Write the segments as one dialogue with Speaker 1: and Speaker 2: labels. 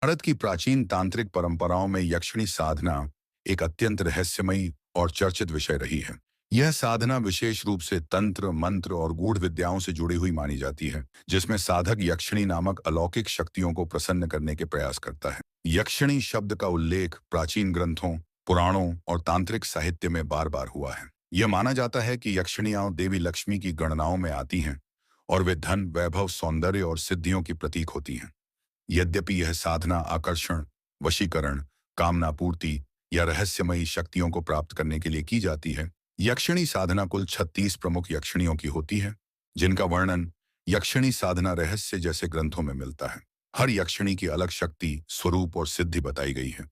Speaker 1: भारत की प्राचीन तांत्रिक परंपराओं में यक्षिणी साधना एक अत्यंत रहस्यमयी और चर्चित विषय रही है। यह साधना विशेष रूप से तंत्र, मंत्र और गूढ़ विद्याओं से जुड़ी हुई मानी जाती है, जिसमें साधक यक्षिणी नामक अलौकिक शक्तियों को प्रसन्न करने के प्रयास करता है। यक्षिणी शब्द का उल्लेख प्राचीन ग्रंथों, पुराणों और तांत्रिक साहित्य में बार बार हुआ है। यह माना जाता है कि यक्षिणियां देवी लक्ष्मी की गणनाओं में आती हैं और वे धन, वैभव, सौंदर्य और सिद्धियों की प्रतीक होती हैं। यद्यपि यह साधना आकर्षण, वशीकरण, कामना पूर्ति या रहस्यमयी शक्तियों को प्राप्त करने के लिए की जाती है, यक्षिणी साधना कुल 36 प्रमुख यक्षिणियों की होती है, जिनका वर्णन यक्षिणी साधना रहस्य जैसे ग्रंथों में मिलता है। हर यक्षिणी की अलग शक्ति, स्वरूप और सिद्धि बताई गई है।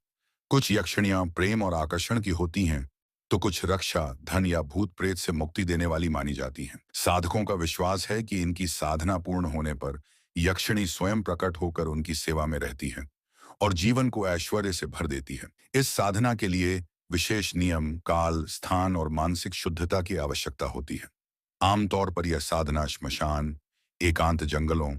Speaker 1: कुछ यक्षिणियां प्रेम और आकर्षण की होती हैं, तो कुछ रक्षा, धन या भूत प्रेत से मुक्ति देने वाली मानी जाती हैं। साधकों का विश्वास है कि इनकी साधना पूर्ण होने पर यक्षिणी स्वयं प्रकट होकर उनकी सेवा में रहती है और जीवन को ऐश्वर्य से भर देती है। इस साधना के लिए विशेष नियम, काल, स्थान और मानसिक शुद्धता की आवश्यकता होती है। आमतौर पर यह साधना श्मशान, एकांत जंगलों,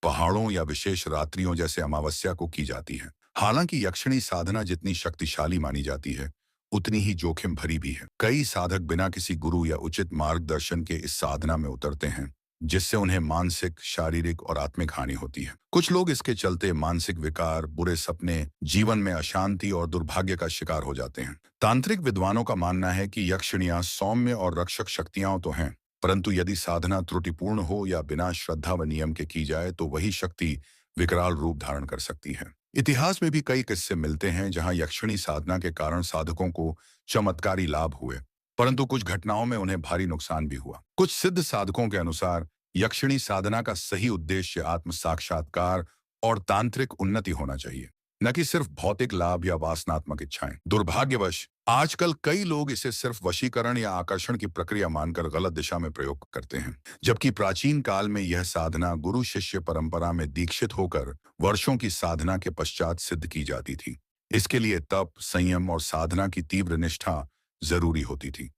Speaker 1: पहाड़ों या विशेष रात्रियों जैसे अमावस्या को की जाती है। हालांकि यक्षिणी साधना जितनी शक्तिशाली मानी जाती है, उतनी ही जोखिम भरी भी है। कई साधक बिना किसी गुरु या उचित मार्गदर्शन के इस साधना में उतरते हैं, जिससे उन्हें मानसिक, शारीरिक और आत्मिक हानि होती है। कुछ लोग इसके चलते मानसिक विकार, बुरे सपने, जीवन में अशांति और दुर्भाग्य का शिकार हो जाते हैं। तांत्रिक विद्वानों का मानना है कि यक्षिणियां सौम्य और रक्षक शक्तियां तो हैं, परंतु यदि साधना त्रुटिपूर्ण हो या बिना श्रद्धा व नियम के की जाए तो वही शक्ति विकराल रूप धारण कर सकती है। इतिहास में भी कई किस्से मिलते हैं जहां यक्षिणी साधना के कारण साधकों को चमत्कारी लाभ हुए, परंतु कुछ घटनाओं में उन्हें भारी नुकसान भी हुआ। कुछ सिद्ध साधकों के अनुसार यक्षिणी साधना का सही उद्देश्य आत्म साक्षात्कार और तांत्रिक उन्नति होना चाहिए, न कि सिर्फ भौतिक लाभ या वासनात्मक इच्छाएं। दुर्भाग्यवश आजकल कई लोग इसे सिर्फ वशीकरण या आकर्षण की प्रक्रिया मानकर गलत दिशा में प्रयोग करते हैं, जबकि प्राचीन काल में यह साधना गुरु शिष्य परंपरा में दीक्षित होकर वर्षों की साधना के पश्चात सिद्ध की जाती थी। इसके लिए तप, संयम और साधना की तीव्र निष्ठा जरूरी होती थी।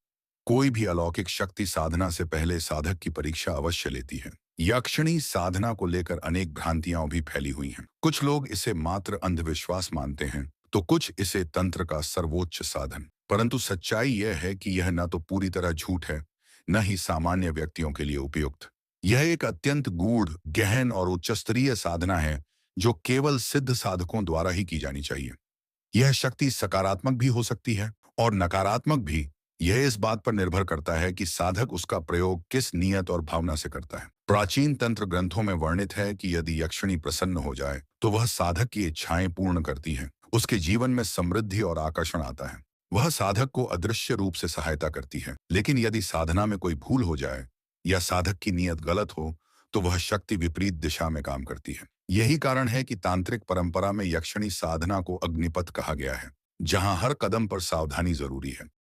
Speaker 1: कोई भी अलौकिक शक्ति साधना से पहले साधक की परीक्षा अवश्य लेती है। यक्षिणी साधना को लेकर अनेक भ्रांतियां भी फैली हुई हैं। कुछ लोग इसे मात्र अंधविश्वास मानते हैं, तो कुछ इसे तंत्र का सर्वोच्च साधन। परंतु सच्चाई यह है कि यह न तो पूरी तरह झूठ है, न ही सामान्य व्यक्तियों के लिए उपयुक्त। यह एक अत्यंत गूढ़, गहन और उच्चस्तरीय साधना है, जो केवल सिद्ध साधकों द्वारा ही की जानी चाहिए। यह शक्ति सकारात्मक भी हो सकती है और नकारात्मक भी। यह इस बात पर निर्भर करता है कि साधक उसका प्रयोग किस नियत और भावना से करता है। प्राचीन तंत्र ग्रंथों में वर्णित है कि यदि यक्षिणी प्रसन्न हो जाए तो वह साधक की इच्छाएं पूर्ण करती है। उसके जीवन में समृद्धि और आकर्षण आता है। वह साधक को अदृश्य रूप से सहायता करती है। लेकिन यदि साधना में कोई भूल हो जाए या साधक की नीयत गलत हो, तो वह शक्ति विपरीत दिशा में काम करती है। यही कारण है कि तांत्रिक परंपरा में यक्षिणी साधना को अग्निपथ कहा गया है, जहां हर कदम पर सावधानी जरूरी है।